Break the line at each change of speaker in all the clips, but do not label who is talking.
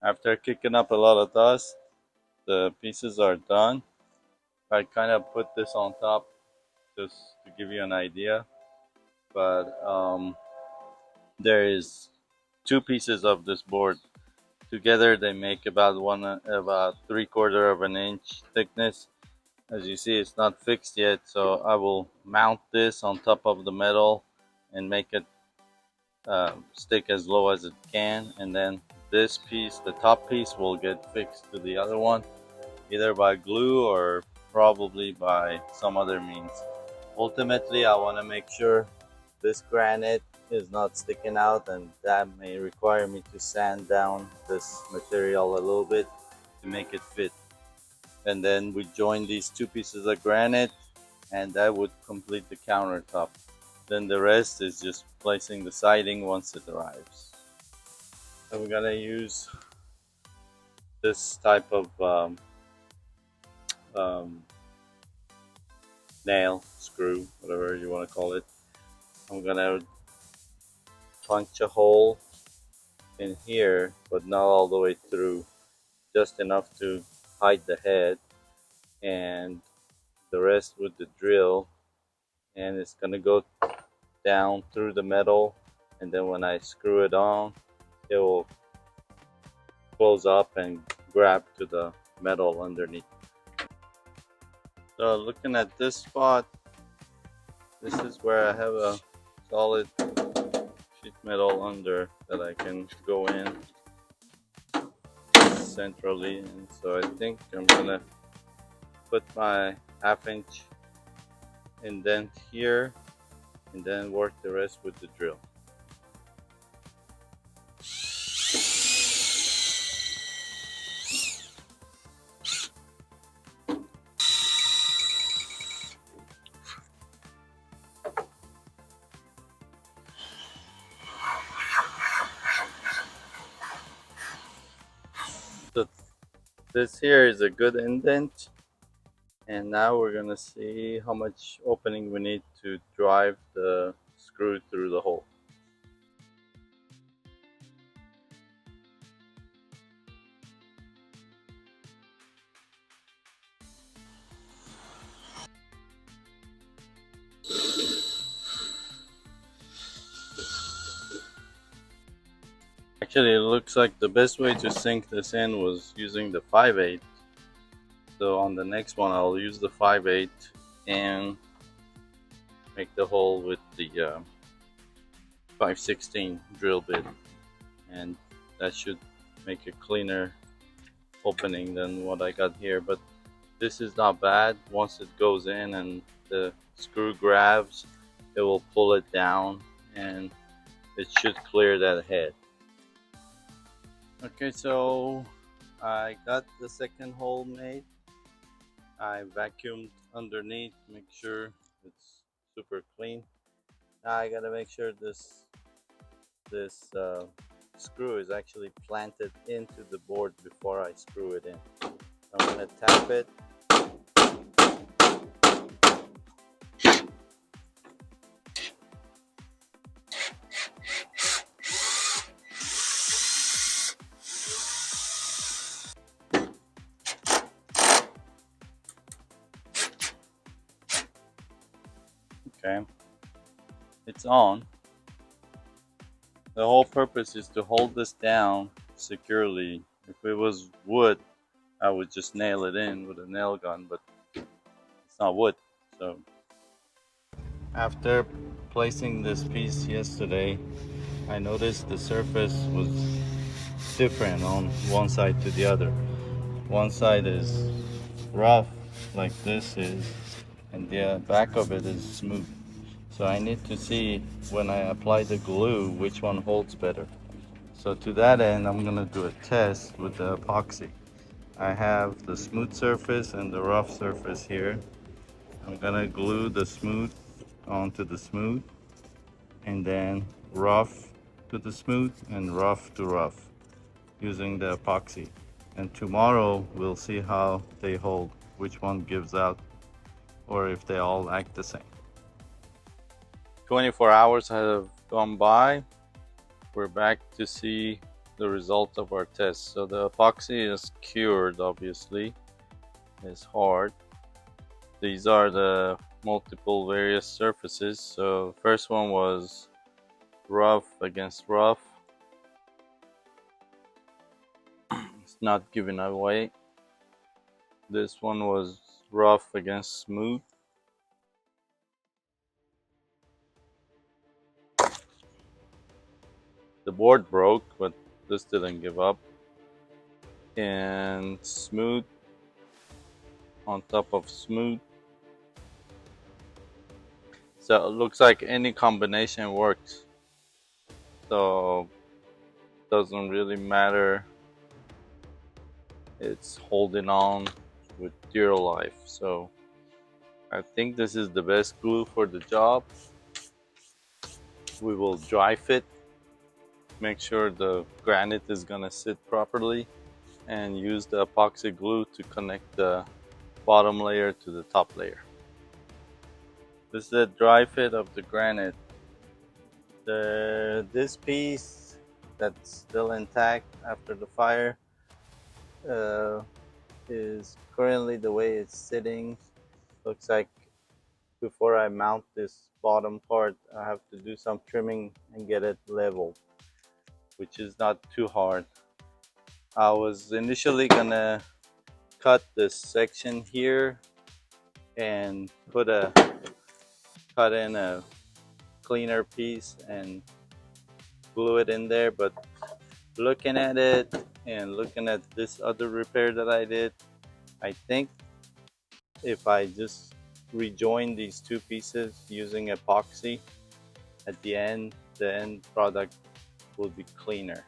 After kicking up a lot of dust, the pieces are done. I kind of put this on top just to give you an idea, but there is two pieces of this board. Together they make about 3/4 of an inch thickness. As you see, it's not fixed yet, so I will mount this on top of the metal and make it stick as low as it can, and then this piece, the top piece, will get fixed to the other one either by glue or probably by some other means. Ultimately, I want to make sure this granite is not sticking out, and that may require me to sand down this material a little bit to make it fit. And then we join these two pieces of granite, and that would complete the countertop. Then the rest is just placing the siding once it arrives. So we're gonna use this type of um, nail, screw, whatever you want to call it. I'm gonna punch a hole in here, but not all the way through, just enough to hide the head, and the rest with the drill. And it's gonna go down through the metal, and then when I screw it on, it will close up and grab to the metal underneath. So looking at this spot, this is where I have a solid sheet metal under that I can go in centrally, and so I think I'm gonna put my 1/2 inch indent here and then work the rest with the drill. So this here is a good indent, and now we're gonna see how much opening we need to drive the screw through the hole. Actually, it looks like the best way to sink this in was using the 5/8. So on the next one, I'll use the 5/8 and make the hole with the 5/16 drill bit, and that should make a cleaner opening than what I got here. But this is not bad. Once it goes in and the screw grabs, it will pull it down and it should clear that head. Okay, so I got the second hole made. I vacuumed underneath, make sure it's super clean. Now I gotta make sure this screw is actually planted into the board before I screw it in. So I'm gonna tap it. Okay, it's on. The whole purpose is to hold this down securely. If it was wood, I would just nail it in with a nail gun, but it's not wood. So after placing this piece yesterday, I noticed the surface was different on one side to the other. One side is rough like this is, and the back of it is smooth. So I need to see when I apply the glue which one holds better. So to that end, I'm gonna do a test with the epoxy. I have the smooth surface and the rough surface here. I'm gonna glue the smooth onto the smooth, and then rough to the smooth and rough to rough using the epoxy. And tomorrow we'll see how they hold, which one gives out, or if they all act the same. 24 hours have gone by. We're back to see the result of our test. So the epoxy is cured, obviously. It's hard. These are the multiple various surfaces. So first one was rough against rough. It's not giving away. This one was rough against smooth. The board broke, but this didn't give up. And smooth on top of smooth. So it looks like any combination works. So it doesn't really matter. It's holding on with dear life. So I think this is the best glue for the job. We will dry fit, make sure the granite is gonna sit properly, and use the epoxy glue to connect the bottom layer to the top layer. This is the dry fit of the granite. This piece that's still intact after the fire uh, is currently the way it's sitting. Looks like before I mount this bottom part, I have to do some trimming and get it leveled, which is not too hard. I was initially gonna cut this section here and cut in a cleaner piece and glue it in there, but looking at it and looking at this other repair that I did, I think if I just rejoin these two pieces using epoxy at the end product will be cleaner.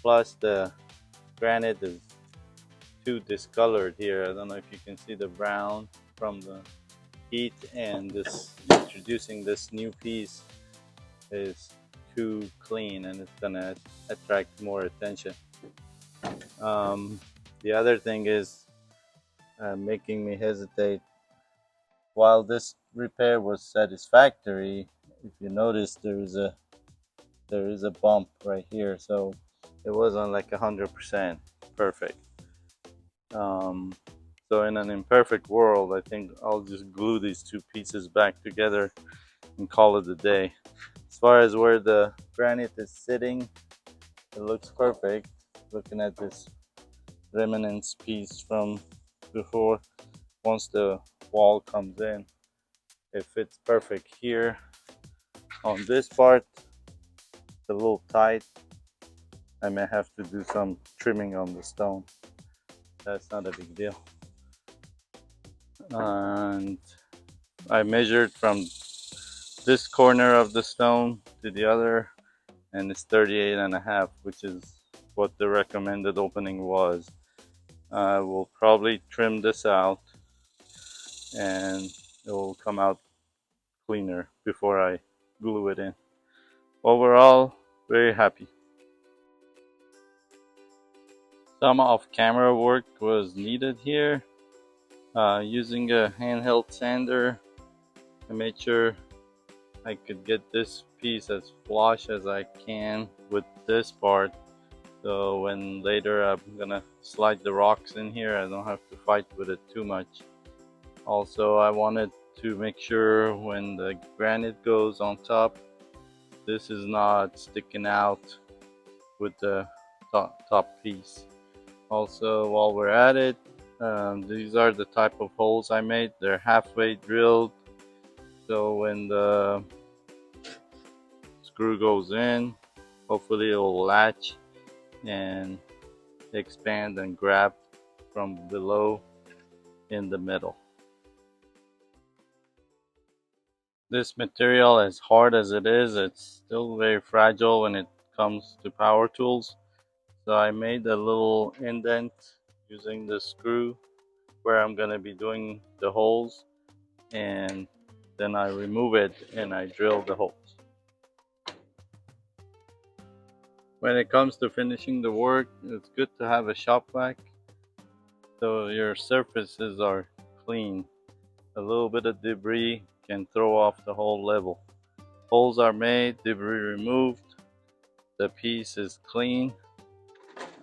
Plus the granite is too discolored here. I don't know if you can see the brown from the heat, and this introducing this new piece is too clean and it's gonna attract more attention. Um, the other thing is making me hesitate. While this repair was satisfactory, if you notice there is a bump right here, so it wasn't like 100% perfect. Um, so in an imperfect world, I think I'll just glue these two pieces back together and call it a day. As far as where the granite is sitting, it looks perfect. Looking at this remnants piece from before, once the wall comes in, it fits perfect here. On this part, it's a little tight. I may have to do some trimming on the stone. That's not a big deal. And I measured from this corner of the stone to the other, and it's 38 and a half, which is what the recommended opening was. I will probably trim this out and it will come out cleaner before I glue it in. Overall, very happy. Some off camera work was needed here. Using a handheld sander, I made sure I could get this piece as flush as I can with this part, so when later I'm gonna slide the rocks in here, I don't have to fight with it too much. Also, I wanted to make sure when the granite goes on top, this is not sticking out with the top piece. Also, while we're at it, these are the type of holes I made. They're halfway drilled, so when the screw goes in, hopefully it will latch and expand and grab from below in the middle. This material, as hard as it is, it's still very fragile when it comes to power tools. So I made a little indent using the screw where I'm going to be doing the holes, and then I remove it and I drill the holes. When it comes to finishing the work, it's good to have a shop vac so your surfaces are clean. A little bit of debris can throw off the whole level. Holes are made, debris removed, the piece is clean.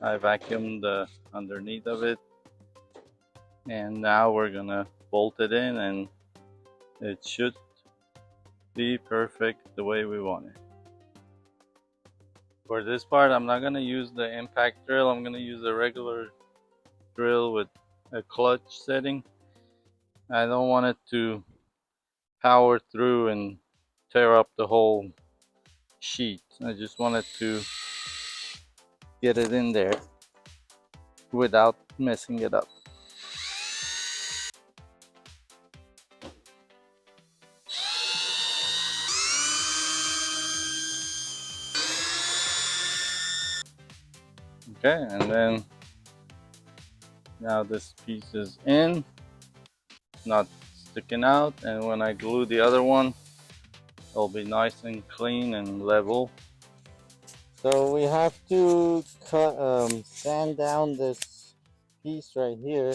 I vacuumed the underneath of it, and now we're gonna bolt it in, and it should be perfect the way we want it. For this part, I'm not gonna use the impact drill. I'm gonna use a regular drill with a clutch setting. I don't want it to power through and tear up the whole sheet. I just wanted to get it in there without messing it up. Okay, and then now this piece is in, not sticking out, and when I glue the other one, it'll be nice and clean and level.
So we have to sand down this piece right here.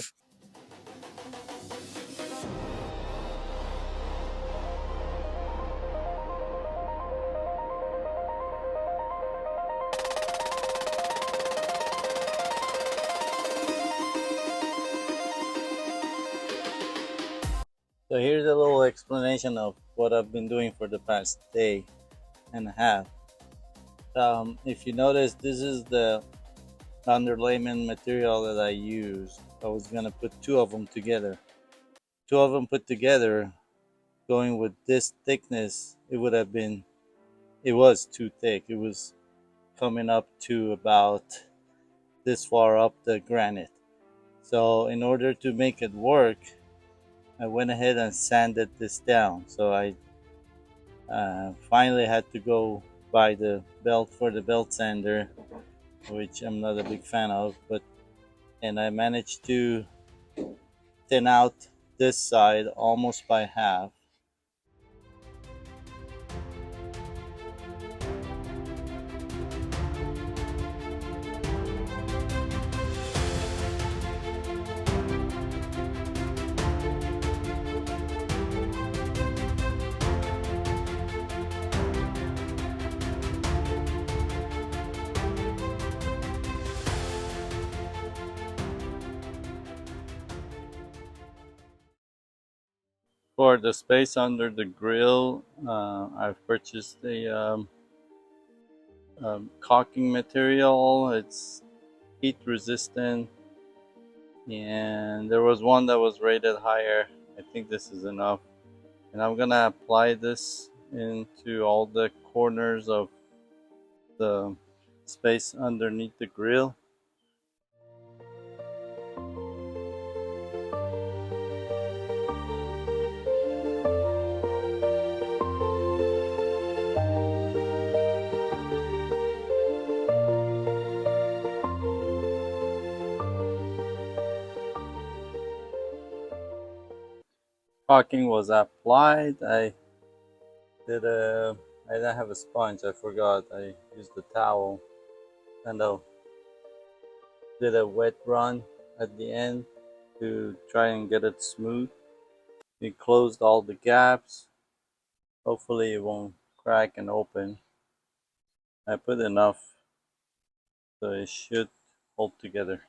So here's a little explanation of what I've been doing for the past day and a half. If you notice, this is the underlayment material that I used. I was gonna put two of them together. Two of them put together, going with this thickness, it was too thick. It was coming up to about this far up the granite. So in order to make it work, I went ahead and sanded this down. So I finally had to go buy the belt for the belt sander, which I'm not a big fan of, but and I managed to thin out this side almost by half.
For the space under the grill, I've purchased a caulking material. It's heat resistant, and there was one that was rated higher. I think this is enough, and I'm gonna apply this into all the corners of the space underneath the grill. Caulking was applied. did a I didn't have a sponge. I forgot. I used a towel, and I did a wet run at the end to try and get it smooth. We closed all the gaps. Hopefully it won't crack and open. I put enough so it should hold together.